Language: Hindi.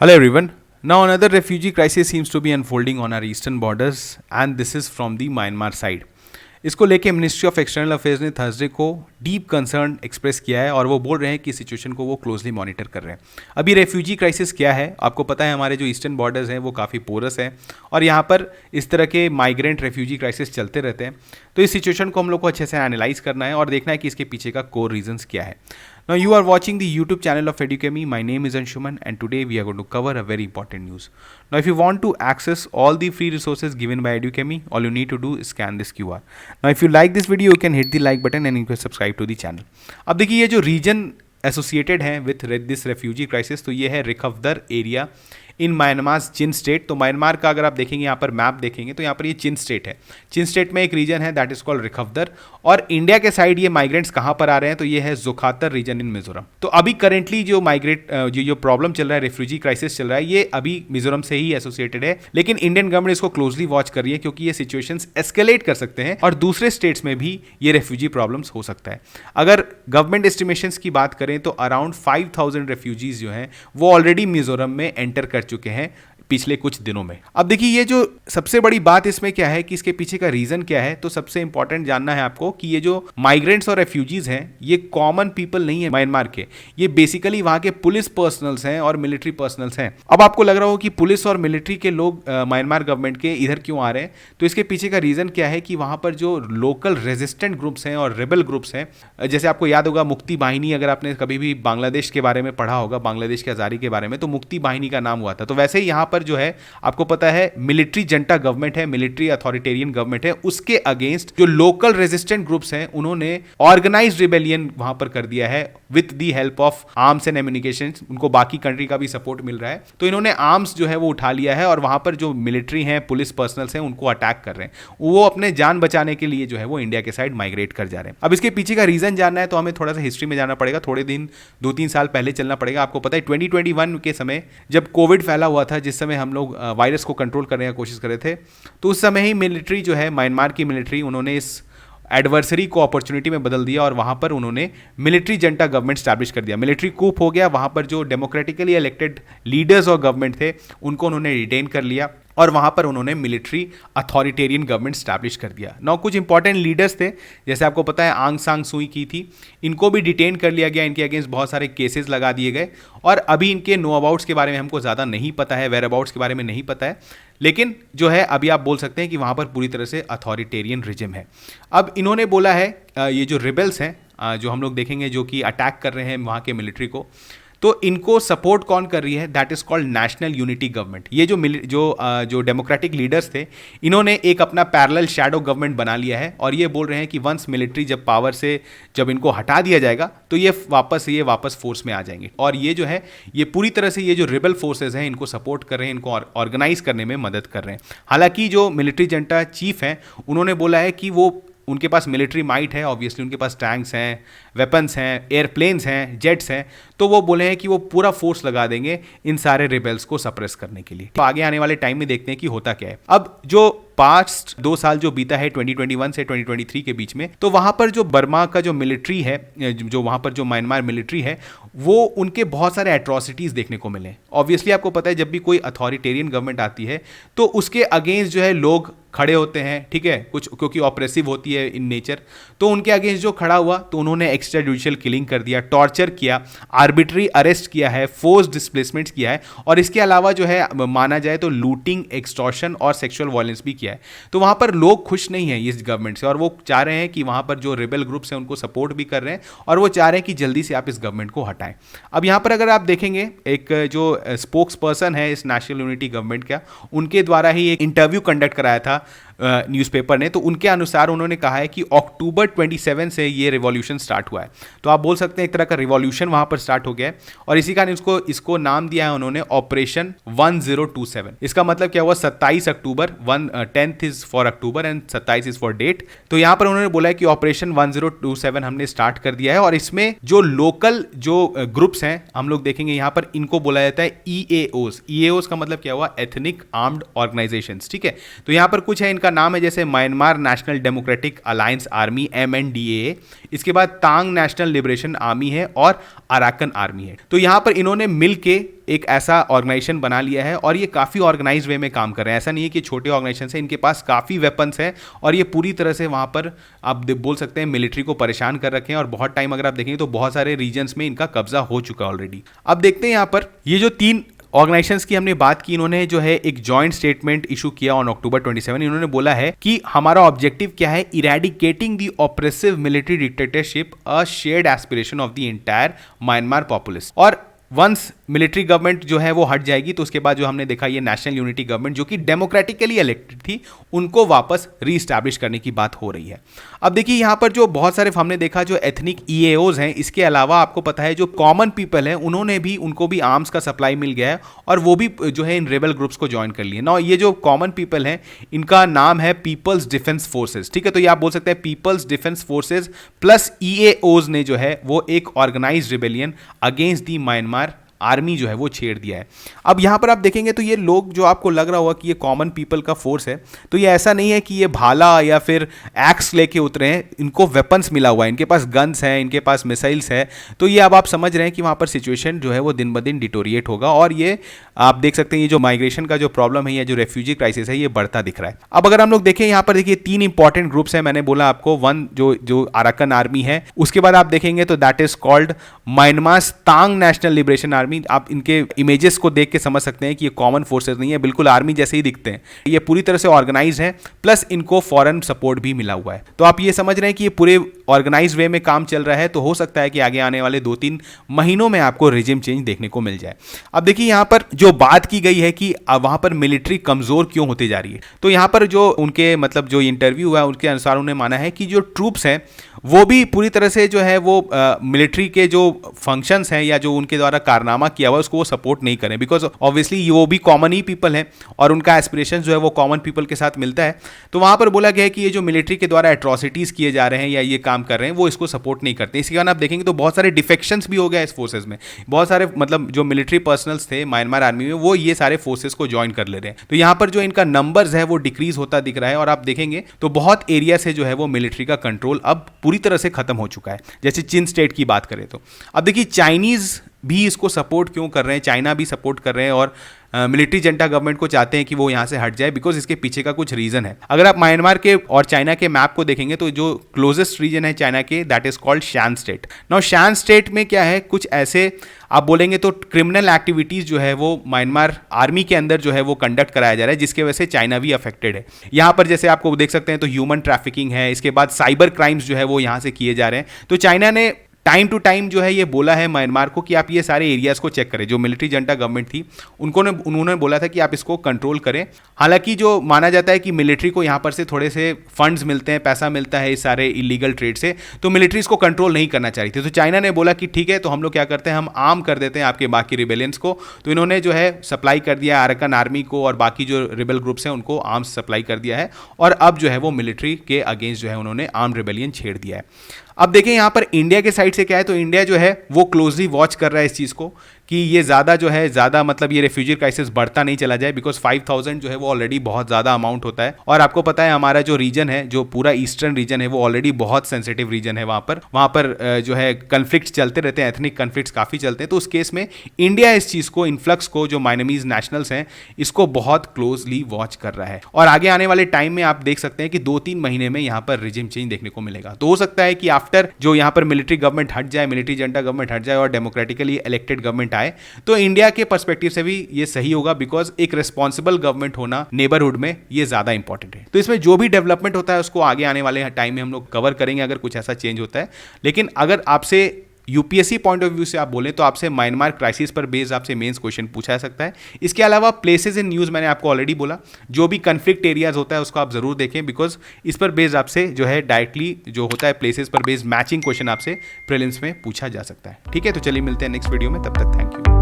Hello everyone. Now another refugee crisis seems to be unfolding on our eastern borders and this is from the Myanmar side. इसको लेके मिनिस्ट्री ऑफ एक्सटर्नल अफेयर्स ने थर्सडे को डीप कंसर्न एक्सप्रेस किया है और वो बोल रहे हैं कि सिचुएशन को वो क्लोजली मॉनिटर कर रहे हैं। अभी रेफ्यूजी क्राइसिस क्या है, आपको पता है हमारे जो ईस्टर्न बॉर्डर्स हैं वो काफ़ी पोरस हैं और यहाँ पर इस तरह के माइग्रेंट रेफ्यूजी क्राइसिस चलते रहते हैं। तो इस सिचुएशन को हम लोग को अच्छे से एनालाइज करना है और देखना है कि इसके पीछे का कोर रीजंस क्या है। Now you are watching the YouTube channel of Educami. My name is Anshuman and today we are going to cover a very important news. Now if you want to access all the free resources given by Educami, all you need to do is scan this QR. Now if you like this video, you can hit the like button and you can subscribe to the channel. अब देखिए ये जो रीजन एसोसिएटेड है विथ दिस रेफ्यूजी क्राइसिस, तो ये है Rikhawdar area in Myanmar Chin state. तो म्यांमार का अगर आप देखेंगे यहाँ पर मैप देखेंगे तो यहाँ पर ये चिन स्टेट है। चिन स्टेट में एक रीजन है दैट इज कॉल्ड रिखवदर और इंडिया के साइड ये माइग्रेंट्स कहाँ पर आ रहे हैं तो ये है जोखातर रीजन इन मिजोरम। तो अभी करेंटली जो जो प्रॉब्लम चल रहा है, रेफ्यूजी क्राइसिस चल रहा है, ये अभी मिजोरम से ही एसोसिएटेड है, लेकिन इंडियन गवर्नमेंट इसको क्लोजली वॉच कर रही है क्योंकि ये सिचुएशंस एस्केलेट कर सकते हैं और दूसरे स्टेट्स में भी ये रेफ्यूजी प्रॉब्लम्स हो सकता है। अगर गवर्नमेंट एस्टिमेशंस की बात करें तो अराउंड 5000 रेफ्यूजीज जो हैं वो ऑलरेडी मिजोरम में एंटर कर चुके हैं पिछले कुछ दिनों में। अब देखिए ये जो सबसे बड़ी बात इसमें क्या है कि इसके पीछे का रीजन क्या है, तो सबसे इंपॉर्टेंट जानना है आपको कि ये जो माइग्रेंट्स और रेफ्यूजीज हैं ये कॉमन पीपल नहीं है म्यांमार के, ये बेसिकली वहां के पुलिस पर्सनल्स हैं और मिलिट्री पर्सनल्स हैं। अब आपको लग रहा हो कि पुलिस और मिलिट्री के लोग म्यांमार गवर्नमेंट के इधर क्यों आ रहे हैं, तो इसके पीछे का रीजन क्या है कि वहां पर जो लोकल रेजिस्टेंट ग्रुप्स हैं और रेबल ग्रुप्स हैं, जैसे आपको याद होगा मुक्ति बाहिनी, अगर आपने कभी भी बांग्लादेश के बारे में पढ़ा होगा, बांग्लादेश की आजादी के बारे में, तो मुक्ति बाहिनी का नाम हुआ था। तो वैसे ही यहाँ पर जो है आपको पता है मिलिट्री जंटा गवर्नमेंट है, मिलिट्री अथॉरिटेरियन गवर्नमेंट है, उसके अगेंस्ट जो लोकल रेजिस्टेंट ग्रुप्स हैं उन्होंने ऑर्गेनाइज्ड रिबेलियन वहां पर कर दिया है with the help of arms and ammunition. उनको बाकी कंट्री का भी सपोर्ट मिल रहा है, तो इन्होंने आर्म्स जो है वो उठा लिया है और वहां पर जो मिलिट्री हैं, पुलिस पर्सनल्स हैं, उनको अटैक कर रहे हैं। वो अपने जान बचाने के लिए जो है वो इंडिया के साइड माइग्रेट कर जा रहे हैं। अब इसके पीछे का रीजन जानना है तो हमें थोड़ा सा हिस्ट्री में जाना पड़ेगा, थोड़े दिन 2-3 साल पहले चलना पड़ेगा। आपको पता है 2021 के समय जब कोविड फैला हुआ था, जिस समय हम लोग वायरस को कंट्रोल करने की कोशिश कर रहे थे, तो उस समय ही मिलिट्री जो है, म्यांमार की मिलिट्री, उन्होंने इस एडवर्सरी को अपॉर्चुनिटी में बदल दिया और वहां पर उन्होंने मिलिट्री जंटा गवर्नमेंट स्टैब्लिश कर दिया। मिलिट्री कूप हो गया, वहां पर जो डेमोक्रेटिकली इलेक्टेड लीडर्स और गवर्नमेंट थे उनको उन्होंने रिटेन कर लिया और वहां पर उन्होंने मिलिट्री अथॉरिटेरियन गवर्नमेंट स्टैब्लिश कर दिया। नौ कुछ इंपॉर्टेंट लीडर्स थे, जैसे आपको पता है आंग सांग सुई की थी, इनको भी डिटेन कर लिया गया, इनके अगेंस्ट बहुत सारे केसेस लगा दिए गए और अभी इनके नो अबाउट्स के बारे में हमको ज़्यादा नहीं पता है, वेयर अबाउट्स के बारे में नहीं पता है, लेकिन जो है अभी आप बोल सकते हैं कि वहाँ पर पूरी तरह से अथॉरिटेरियन रिजिम है। अब इन्होंने बोला है ये जो रिबेल्स हैं जो हम लोग देखेंगे जो कि अटैक कर रहे हैं वहाँ के मिलिट्री को, तो इनको सपोर्ट कौन कर रही है, that is called national unity government. ये जो डेमोक्रेटिक लीडर्स थे इन्होंने एक अपना पैरेलल शैडो गवर्नमेंट बना लिया है और ये बोल रहे हैं कि वंस मिलिट्री जब पावर से जब इनको हटा दिया जाएगा तो ये वापस फोर्स में आ जाएंगे और ये जो है ये पूरी तरह से ये जो रिबल फोर्सेज हैं इनको सपोर्ट कर रहे हैं, इनको ऑर्गेनाइज करने में मदद कर रहे हैं। हालांकि जो मिलिट्री जंटा चीफ हैं उन्होंने बोला है कि वो उनके पास मिलिट्री माइट है, ऑब्वियसली उनके पास टैंक्स हैं, वेपन्स हैं, एयरप्लेन्स हैं, जेट्स हैं, तो वो बोले हैं कि वो पूरा फोर्स लगा देंगे इन सारे रिबेल्स को सप्रेस करने के लिए। तो आगे आने वाले टाइम में देखते हैं कि होता क्या है। अब जो पास्ट 2 साल जो बीता है 2021 से 2023 के बीच में, तो वहां पर जो बर्मा का जो मिलिट्री है, जो वहां पर जो म्यांमार मिलिट्री है, वो उनके बहुत सारे एट्रॉसिटीज देखने को मिले। ऑब्वियसली आपको पता है जब भी कोई अथॉरिटेरियन गवर्नमेंट आती है तो उसके अगेंस्ट जो है लोग खड़े होते हैं, ठीक है, कुछ क्योंकि ऑप्रेसिव होती है इन नेचर, तो उनके अगेंस्ट जो खड़ा हुआ तो उन्होंने एक्स्ट्रा जुडिशियल किलिंग कर दिया, टॉर्चर किया, आर्बिट्री अरेस्ट किया है, फोर्स डिस्प्लेसमेंट्स किया है और इसके अलावा जो है माना जाए तो लूटिंग, एक्सटॉर्शन और सेक्सुअल वायलेंस भी किया है। तो वहां पर लोग खुश नहीं है इस गवर्नमेंट से और वो चाह रहे हैं कि वहां पर जो रिबेल ग्रुप्स हैं उनको सपोर्ट भी कर रहे हैं और वो चाह रहे हैं कि जल्दी से आप इस गवर्नमेंट को हटाएं। अब यहां पर अगर आप देखेंगे एक जो स्पोक्स पर्सन है इस नेशनल यूनिटी गवर्नमेंट का, उनके द्वारा ही एक इंटरव्यू कंडक्ट कराया था न्यूज़पेपर ने, तो उनके अनुसार उन्होंने कहा है कि अक्टूबर 27 से ये रिवॉल्यूशन स्टार्ट हुआ है। तो आप बोल सकते हैं एक तरह का रिवॉल्यूशन वहां पर स्टार्ट हो गया है और इसी कारण इसको नाम दिया है उन्होंने ऑपरेशन 1027। इसका मतलब क्या हुआ, 27 अक्टूबर, 10th is for October and 27 is for date. तो यहां पर उन्होंने बोला है कि ऑपरेशन 1027 हमने स्टार्ट कर दिया है और इसमें जो लोकल जो ग्रुप्स हैं हम लोग देखेंगे यहां पर इनको बोला जाता है EAOs। EAOs का मतलब क्या हुआ, एथनिक आर्म्ड ऑर्गेनाइजेशंस, ठीक है। तो यहां पर कुछ है, इनका नाम है जैसे Myanmar national democratic alliance army MNDAA, इसके बाद तांग नेशनल लिबरेशन आर्मी है और अराकन आर्मी है। तो यहाँ पर इन्होंने मिल के एक ऐसा ऑर्गेनाइजेशन बना लिया है और ये काफ़ी ऑर्गेनाइज वे में काम कर रहे हैं। ऐसा नहीं है कि छोटे ऑर्गेनाइजेशन है, इनके पास काफ़ी वेपन्स हैं और ये पूरी तरह से वहाँ पर आप बोल सकते हैं मिलिट्री को परेशान कर रखे हैं और बहुत टाइम अगर आप देखेंगे तो बहुत सारे रीजन्स में इनका कब्जा हो चुका है ऑलरेडी। अब देखते हैं यहाँ पर ये जो 3 ऑर्गेनाइजेशंस की हमने बात की, इन्होंने जो है एक जॉइंट स्टेटमेंट इशू किया ऑन October 27। इन्होंने बोला है कि हमारा ऑब्जेक्टिव क्या है, eradicating the oppressive military dictatorship, a shared aspiration of the entire Myanmar populace. और वंस मिलिट्री गवर्नमेंट जो है वो हट जाएगी तो उसके बाद जो हमने देखा ये नेशनल यूनिटी गवर्नमेंट जो कि डेमोक्रेटिकली इलेक्टेड थी, उनको वापस रीस्टैब्लिश करने की बात हो रही है। अब देखिए यहाँ पर जो बहुत सारे हमने देखा जो एथनिक EAOs हैं, इसके अलावा आपको पता है जो कॉमन पीपल हैं उनको भी आर्म्स का सप्लाई मिल गया है और वो भी जो है इन रेबल ग्रुप्स को ज्वाइन कर लिए ना। ये जो कॉमन पीपल हैं इनका नाम है पीपल्स डिफेंस फोर्सेज, ठीक है। तो ये आप बोल सकते हैं peoples defence forces plus EAOs ने जो है वो एक organised rebellion against the Myanmar army जो है वो छेड़ दिया है। अब यहाँ पर आप देखेंगे तो ये लोग जो आपको लग रहा होगा कि ये कॉमन पीपल का फोर्स है, तो ये ऐसा नहीं है कि ये भाला या फिर एक्स लेके उतरे हैं, इनको वेपन्स मिला हुआ है, इनके पास गन्स हैं, इनके पास मिसाइल्स है। तो ये अब आप समझ रहे हैं कि वहाँ पर सिचुएशन जो है वो दिन ब दिन डिटोरिएट होगा और ये आप देख सकते हैं ये जो माइग्रेशन का जो प्रॉब्लम है या जो रेफ्यूजी क्राइसिस है ये बढ़ता दिख रहा है। अब अगर हम लोग देखें यहाँ पर देखिए 3 इंपॉर्टेंट ग्रुप्स हैं, मैंने बोला आपको, वन जो अराकन आर्मी है, उसके बाद आप देखेंगे तो that is called Myanmar Thang national liberation army. आप इनके इमेजेस को देख के समझ सकते हैं कि ये कॉमन फोर्सेस नहीं है, बिल्कुल आर्मी जैसे ही दिखते हैं। ये पूरी तरह से ऑर्गेनाइज है, प्लस इनको फॉरेन सपोर्ट भी मिला हुआ है। तो आप ये समझ रहे हैं कि ये पूरे ऑर्गेनाइज वे में काम चल रहा है। तो हो सकता है कि आगे आने वाले 2-3 महीनों में आपको रिजिम चेंज देखने को मिल जाए। अब देखिए यहाँ पर जो बात की गई है कि वहां पर मिलिट्री कमजोर क्यों होती जा रही है, तो यहाँ पर जो उनके मतलब जो इंटरव्यू हुआ उनके अनुसार उन्होंने माना है कि जो ट्रूप्स हैं वो भी पूरी तरह से जो है वो मिलिट्री के जो फंक्शंस हैं या जो उनके द्वारा कारनामा किया हुआ है उसको वो सपोर्ट नहीं करें, बिकॉज ऑब्वियसली वो भी कॉमन ही पीपल हैं और उनका एस्पिरेशन जो है वो कॉमन पीपल के साथ मिलता है। तो वहाँ पर बोला गया है कि ये जो मिलिट्री के द्वारा एट्रॉसिटीज़ किए जा रहे हैं या ये काम कर रहे हैं वो इसको सपोर्ट नहीं करते। इसके कारण आप देखेंगे तो बहुत सारे डिफेक्शंस भी हो गए इस फोर्सेज में, बहुत सारे मतलब जो मिलिट्री पर्सनल्स थे म्यांमार आर्मी में वो ये सारे फोर्सेज को ज्वाइन कर ले रहे हैं। तो यहाँ पर जो इनका नंबर्स है वो डिक्रीज होता दिख रहा है और आप देखेंगे तो बहुत एरिया से जो है वो मिलिट्री का कंट्रोल अब पूरी तरह से खत्म हो चुका है। जैसे चिन स्टेट की बात करें तो अब देखिए चाइनीज भी इसको सपोर्ट क्यों कर रहे हैं, चाइना भी सपोर्ट कर रहे हैं और मिलिट्री जंटा गवर्नमेंट को चाहते हैं कि वो यहाँ से हट जाए, बिकॉज इसके पीछे का कुछ रीजन है। अगर आप म्यांमार के और चाइना के मैप को देखेंगे तो जो क्लोजेस्ट रीजन है चाइना के that is called Shan state. Now Shan state में क्या है, कुछ ऐसे आप बोलेंगे तो क्रिमिनल एक्टिविटीज जो है वो म्यांमार आर्मी के अंदर जो है वो कंडक्ट कराया जा रहा है, जिसके वजह से चाइना भी अफेक्टेड है। यहाँ पर जैसे आपको देख सकते हैं तो ह्यूमन ट्रैफिकिंग है, इसके बाद साइबर क्राइम्स जो है वो यहाँ से किए जा रहे हैं। तो चाइना ने टाइम टू टाइम जो है ये बोला है म्यांमार को कि आप ये सारे एरियाज को चेक करें। जो मिलिट्री जंटा गवर्नमेंट थी उन्होंने बोला था कि आप इसको कंट्रोल करें। हालांकि जो माना जाता है कि मिलिट्री को यहाँ पर से थोड़े से फंड्स मिलते हैं, पैसा मिलता है इस सारे इलीगल ट्रेड से, तो मिलिट्री इसको कंट्रोल नहीं करना चाह रही थी। तो चाइना ने बोला कि ठीक है, तो हम लोग क्या करते हैं, हम आर्म कर देते हैं आपके बाकी रिबेलियंस को। तो इन्होंने जो है सप्लाई कर दिया अराकन आर्मी को और बाकी जो रिबेल ग्रुप्स हैं उनको आर्म्स सप्लाई कर दिया है और अब जो है वो मिलिट्री के अगेंस्ट जो है उन्होंने आर्म रिबेलियन छेड़ दिया है। अब देखें यहाँ पर इंडिया के साइड से क्या है, तो इंडिया जो है वो क्लोजली वॉच कर रहा है इस चीज़ को कि ये ज़्यादा मतलब ये रेफ्यूजी क्राइसिस बढ़ता नहीं चला जाए, बिकॉज 5000 जो है वो ऑलरेडी बहुत ज़्यादा अमाउंट होता है। और आपको पता है हमारा जो रीजन है, जो पूरा ईस्टर्न रीजन है, वो ऑलरेडी बहुत सेंसिटिव रीजन है। वहाँ पर जो है कन्फ्लिक्ट चलते रहते हैं, एथनिक कन्फ्लिक्ट्स काफ़ी चलते हैं। तो उस केस में इंडिया इस चीज़ को, इन्फ्लक्स को, जो माइनमीज नेशनल्स हैं, इसको बहुत क्लोजली वॉच कर रहा है। और आगे आने वाले टाइम में आप देख सकते हैं कि 2-3 महीने में यहाँ पर रिजिम चेंज देखने को मिलेगा। तो हो सकता है कि आफ्टर जो यहाँ पर मिलिट्री गवर्नमेंट हट जाए, मिलिट्री जंटा गवर्नमेंट हट जाए और डेमोक्रेटिकली इलेक्टेड गवर्नमेंट आए, तो इंडिया के पर्सपेक्टिव से भी ये सही होगा, बिकॉज एक रिस्पॉन्सिबल गवर्नमेंट होना नेबरहुड में ये ज्यादा इंपॉर्टेंट है। तो इसमें जो भी डेवलपमेंट होता है उसको आगे आने वाले टाइम में हम लोग कवर करेंगे अगर कुछ ऐसा चेंज होता है। लेकिन अगर आपसे यूपीएससी पॉइंट ऑफ व्यू से आप बोलें तो आपसे म्यांमार क्राइसिस पर बेस्ड आपसे मेंस क्वेश्चन पूछा जा सकता है। इसके अलावा प्लेसेस इन न्यूज़ मैंने आपको ऑलरेडी बोला, जो भी कन्फ्लिक्ट एरियाज होता है उसको आप जरूर देखें, बिकॉज इस पर बेस्ड आपसे जो है डायरेक्टली जो होता है प्लेसेस पर बेस्ड मैचिंग क्वेश्चन आपसे प्रीलिम्स में पूछा जा सकता है। ठीक है, तो चलिए मिलते हैं नेक्स्ट वीडियो में, तब तक थैंक यू।